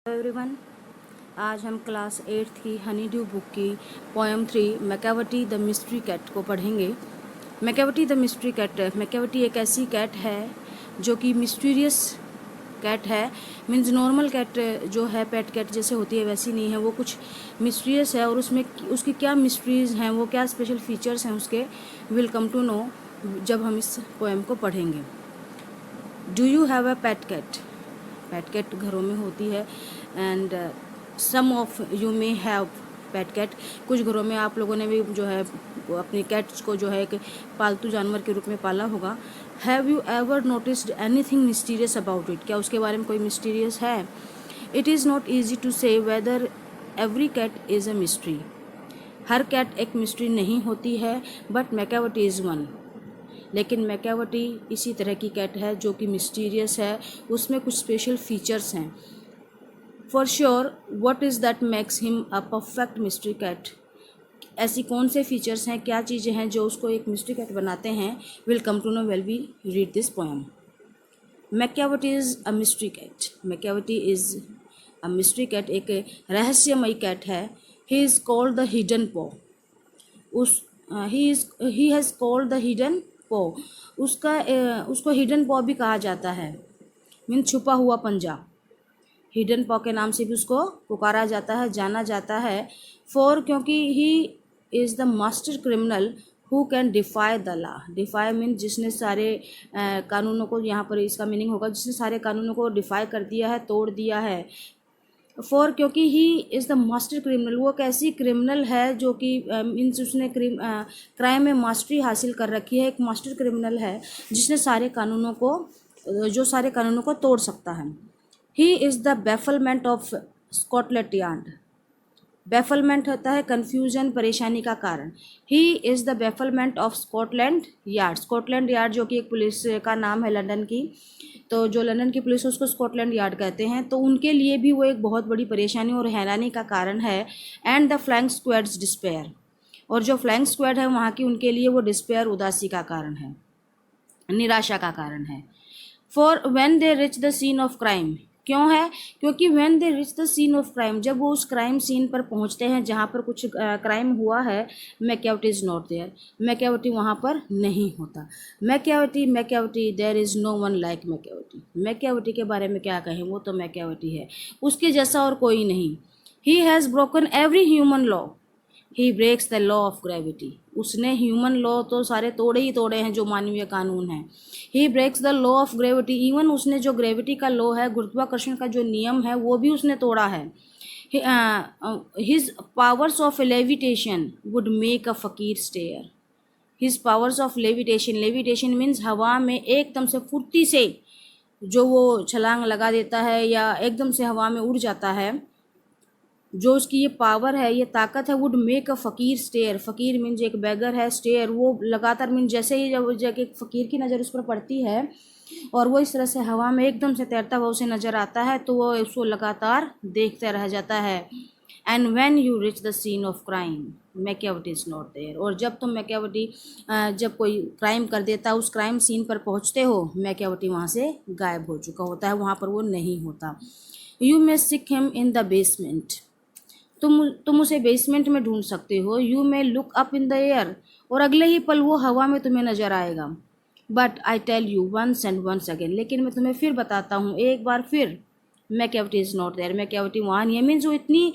Hello everyone, आज हम class 8th की हनी ड्यू बुक की पोएम 3 मैकावटी द मिस्ट्री कैट को पढ़ेंगे। मैकावटी द मिस्ट्री कैट, मैकावटी एक ऐसी कैट है जो कि मिस्टीरियस कैट है। मीन्स नॉर्मल कैट जो है पेट कैट जैसे होती है वैसी नहीं है, वो कुछ मिस्टीरियस है और उसमें उसकी क्या मिस्ट्रीज़ हैं, वो क्या स्पेशल फीचर्स हैं उसके, विल कम टू नो जब हम इस पोएम को पढ़ेंगे। Do you have a pet cat? Pet cat घरों में होती है and some of you may have pet cat. कुछ घरों में आप लोगों ने भी जो है अपनी कैट्स को जो है एक पालतू जानवर के रूप में पाला होगा। Have you ever noticed anything mysterious about it? क्या उसके बारे में कोई मिस्टीरियस है? It is not easy to say whether every cat is a mystery. हर कैट एक मिस्ट्री नहीं होती है, बट मैकावटी इज़ वन। लेकिन मैकावटी इसी तरह की कैट है जो कि मिस्टीरियस है, उसमें कुछ स्पेशल फीचर्स हैं। For sure what is that makes him a perfect mystery cat? ऐसी कौन से फीचर्स हैं, क्या चीज़ें हैं जो उसको एक मिस्ट्री कैट बनाते हैं? Will come to know well we read this poem. Macavity is a mystery cat. Macavity is a mystery cat एक रहस्यमयी कैट है। He is called the hidden paw. He has called the hidden paw. उसको hidden पॉ भी कहा जाता है, mean छुपा हुआ पंजा। हिडन पॉ के नाम से भी उसको पुकारा जाता है, जाना जाता है। फॉर क्योंकि he is the master criminal who can defy the law. Defy mean जिसने सारे कानूनों को, यहाँ पर इसका मीनिंग होगा जिसने सारे कानूनों को डिफाई कर दिया है, तोड़ दिया है। फॉर क्योंकि he is the master criminal, वो एक ऐसी क्रिमिनल है जो कि मीन्स उसने क्राइम में मास्टरी हासिल कर रखी है। एक मास्टर क्रिमिनल है जिसने सारे कानूनों को जो सारे कानूनों को तोड़ सकता है। He is the bafflement of Scotland yard. Bafflement होता है कन्फ्यूजन, परेशानी का कारण। ही is the bafflement of Scotland yard. Scotland yard जो कि एक पुलिस का नाम है लंदन की, तो जो लंदन की पुलिस है उसको स्कॉटलैंड यार्ड कहते हैं। तो उनके लिए भी वो एक बहुत बड़ी परेशानी और हैरानी का कारण है। And the flying squad's despair, और जो फ्लाइंग स्क्वाड है वहाँ की, उनके लिए वो डिस्पेयर उदासी का कारण है, निराशा का कारण है। For when they reach the scene of crime, क्यों है? क्योंकि when they reach the scene of crime, जब वो उस क्राइम सीन पर पहुंचते हैं जहां पर कुछ क्राइम हुआ है, Macavity is not there. Macavity वहां पर नहीं होता। Macavity Macavity there is no one like Macavity. Macavity के बारे में क्या कहें, वो तो मैकावटी है, उसके जैसा और कोई नहीं। He has broken every human law. He breaks the law of gravity. उसने ह्यूमन लॉ तो सारे तोड़े ही तोड़े हैं जो मानवीय कानून हैं। He breaks the law of gravity, even उसने जो ग्रेविटी का लॉ है, गुरुत्वाकर्षण का जो नियम है, वो भी उसने तोड़ा है। His powers of levitation would make a fakir stare. His powers of levitation, levitation means हवा में एकदम से फुर्ती से जो वो छलांग लगा देता है या एकदम से हवा में उड़ जाता है, जो उसकी ये पावर है, ये ताकत है, वुड मेक अ फ़कीर स्टेयर। फ़कीर मीन्स एक बेगर है, स्टेयर वो लगातार मीन्स जैसे ही जब एक फ़कीर की नज़र उस पर पड़ती है और वो इस तरह से हवा में एकदम से तैरता हुआ उसे नज़र आता है, तो वो उसको लगातार देखते रह जाता है। And when you reach the scene of crime, Macavity is not there. और जब तुम मैकावटी जब कोई क्राइम कर देता, उस क्राइम सीन पर पहुँचते हो, मैकावटी वहाँ से गायब हो चुका होता है, वहाँ पर वो नहीं होता। You may seek him in the basement, तुम उसे बेसमेंट में ढूंढ सकते हो। You may look up in the air, और अगले ही पल वो हवा में तुम्हें नजर आएगा। But I tell you once and once again, लेकिन मैं तुम्हें फिर बताता हूँ, एक बार फिर, Macavity is not there. Macavity वहाँ नहीं है। मीन्स वो इतनी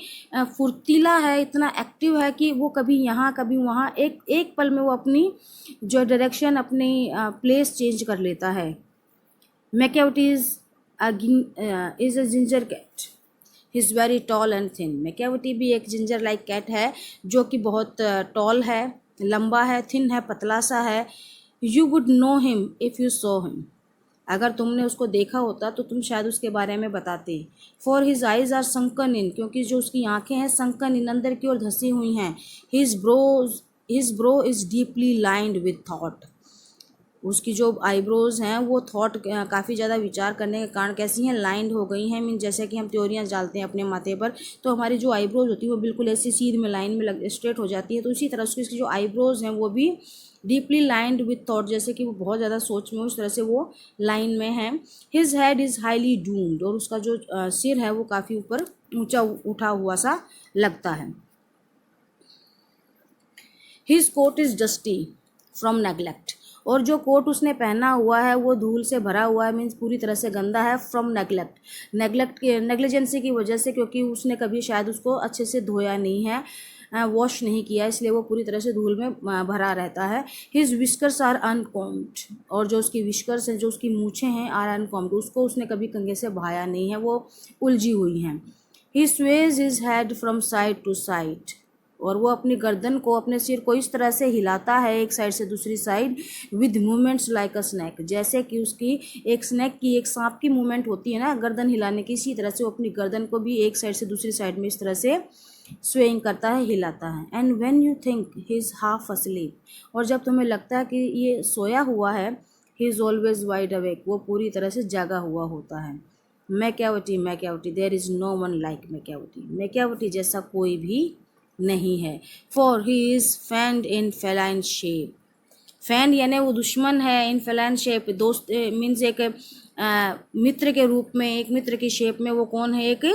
फुर्तीला है, इतना एक्टिव है कि वो कभी यहाँ कभी वहाँ, एक एक पल में वो अपनी जो डायरेक्शन, अपनी प्लेस चेंज कर लेता है। Macavity is a ginger cat. He is very tall and thin. Macavity भी एक जिंजर लाइक कैट है जो कि बहुत टॉल है, लंबा है, थिन है, पतला सा है। You would know him if you saw him, अगर तुमने उसको देखा होता तो तुम शायद उसके बारे में बताते। For his eyes are sunken in, क्योंकि जो उसकी आंखें हैं संकन इन, अंदर की ओर धंसी हुई हैं। His bro is deeply lined with thought. उसकी जो आईब्रोज़ हैं वो थॉट, काफ़ी ज़्यादा विचार करने के कारण कैसी हैं, लाइंड हो गई हैं। मीन जैसे कि हम त्योरियाँ डालते हैं अपने माथे पर, तो हमारी जो आईब्रोज़ होती है वो बिल्कुल ऐसी सीध में लाइन में स्ट्रेट हो जाती है, तो इसी तरह उसकी जो आईब्रोज़ हैं वो भी डीपली लाइंड विथ थॉट, जैसे कि वो बहुत ज़्यादा सोच में, उस तरह से वो लाइन में है। His head is highly doomed, और उसका जो सिर है वो काफ़ी ऊपर ऊंचा उठा हुआ सा लगता है। His coat is dusty from neglect, और जो कोट उसने पहना हुआ है वो धूल से भरा हुआ है, मीन्स पूरी तरह से गंदा है। फ्रॉम नेगलेक्ट नेग्लिजेंसी की वजह से, क्योंकि उसने कभी शायद उसको अच्छे से धोया नहीं है, वॉश नहीं किया, इसलिए वो पूरी तरह से धूल में भरा रहता है। हिज विस्कर्स आर अनकॉम्ड, और जो उसकी विस्कर्स हैं, जो उसकी मूछें हैं, आर अनकॉम्ड, उसको उसने कभी कंघे से बहाया नहीं है, वो उलझी हुई हैं। He sways his head from side to side, और वो अपनी गर्दन को, अपने सिर को इस तरह से हिलाता है एक साइड से दूसरी side, with movements like a snake, जैसे कि उसकी एक स्नैक की, एक सांप की मूवमेंट होती है ना गर्दन हिलाने की, इसी तरह से वो अपनी गर्दन को भी एक साइड से दूसरी साइड में इस तरह से स्वेइंग करता है, हिलाता है। And when you think he is half asleep, और जब तुम्हें लगता है कि ये सोया हुआ है, he is always wide awake, वो पूरी तरह से जागा हुआ होता है। Macavity Macavity, there is no one like Macavity, Macavity जैसा कोई भी नहीं है। For he is fiend in feline shape, fiend यानी वो दुश्मन है, इन फेलाइन शेप दोस्त मीन्स एक मित्र के रूप में, एक मित्र की शेप में वो कौन है, एक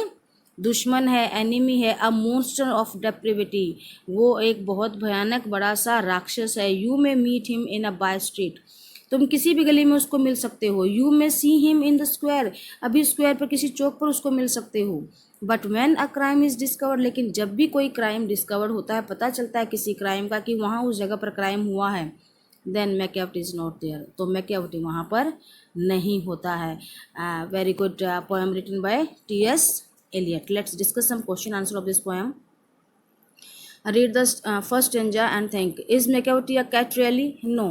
दुश्मन है, एनिमी है। अ मोन्स्टर ऑफ डेप्रिविटी, वो एक बहुत भयानक बड़ा सा राक्षस है। You may meet him in a by street, तुम किसी भी गली में उसको मिल सकते हो। You may see him in the square, अभी स्क्वायर पर किसी चौक पर उसको मिल सकते हो। But when a crime is discovered, लेकिन जब भी कोई क्राइम डिस्कवर्ड होता है, पता चलता है किसी क्राइम का कि वहाँ उस जगह पर क्राइम हुआ है, then Macavity is not there, तो मैक्यावटी वहाँ पर नहीं होता है। Very good poem written by T.S. Eliot. Let's discuss some question answer of this poem. Read the first stanza and think. Is Macavity a cat really? No.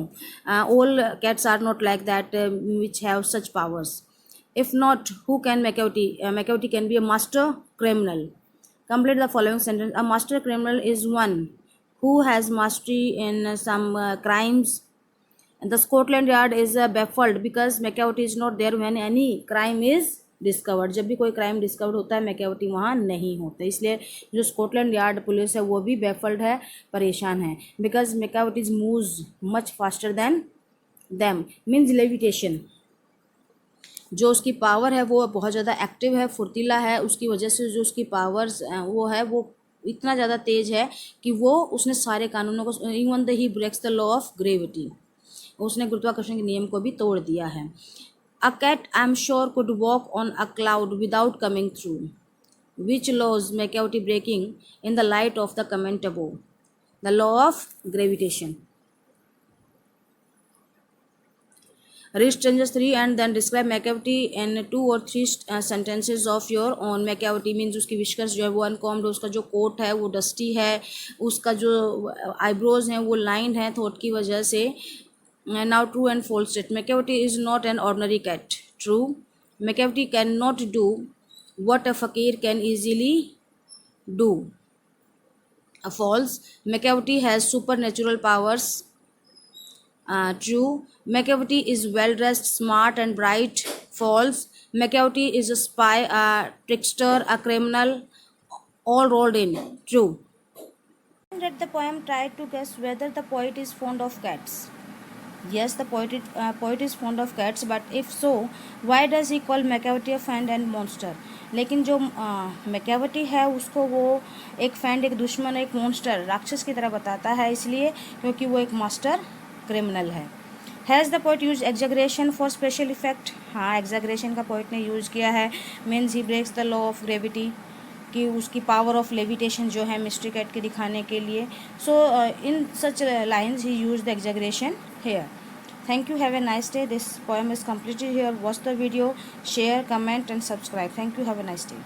All cats are not like that, which have such powers. If not, who can Macavity? Macavity can be a master criminal. Complete the following sentence. A master criminal is one who has mastery in some crimes. And the Scotland Yard is baffled because Macavity is not there when any crime is discovered, जब भी कोई crime discovered होता है मैक्यावटी वहाँ नहीं होता, इसलिए जो स्कॉटलैंड यार्ड पुलिस है वो भी बैफल्ड है, परेशान है। Because Macavity's moves much faster than them, means levitation, जो उसकी पावर है वो बहुत ज़्यादा एक्टिव है, फुर्तीला है, उसकी वजह से जो उसकी पावर्स वो है वो इतना ज़्यादा तेज है कि वो उसने सारे कानूनों को, even the he breaks the law of gravity, उसने गुरुत्वाकर्षण के नियम को भी तोड़ दिया है। A cat, I'm sure, could walk on a cloud without coming through. Which laws Macavity breaking in the light of the comment above? The law of gravitation. Read stanzas 3 and then describe Macavity in 2 or 3 sentences of your own. Macavity means उसकी whiskers जो है वो अनकॉम्ड, उसका जो coat है वो dusty है, उसका जो आईब्रोज हैं वो लाइंड हैं थॉट की वजह से। Now true and false state. Macavity is not an ordinary cat. True. Macavity cannot do what a fakir can easily do. False. Macavity has supernatural powers. True. Macavity is well dressed, smart and bright. False. Macavity is a spy, a trickster, a criminal, all rolled in. True. Read the poem. Try to guess whether the poet is fond of cats. Yes, the poet is fond of cats, but if so, why does he call Macavity a fiend and monster? लेकिन जो मैक्यावटी है उसको वो एक fanned, एक दुश्मन, एक monster, राक्षस की तरह बताता है, इसलिए क्योंकि वो एक मास्टर क्रिमिनल है। Has the poet use exaggeration for special effect? हाँ, एग्जैगरेशन का पोइट ने यूज़ किया है। Means he breaks the law of gravity, कि उसकी पावर ऑफ लेविटेशन जो है मिस्ट्री कैट के दिखाने के लिए। So in such lines he use the exaggeration here. Thank you. Have a nice day. This poem is completed here. Watch the video, share, comment and subscribe. Thank you. Have a nice day.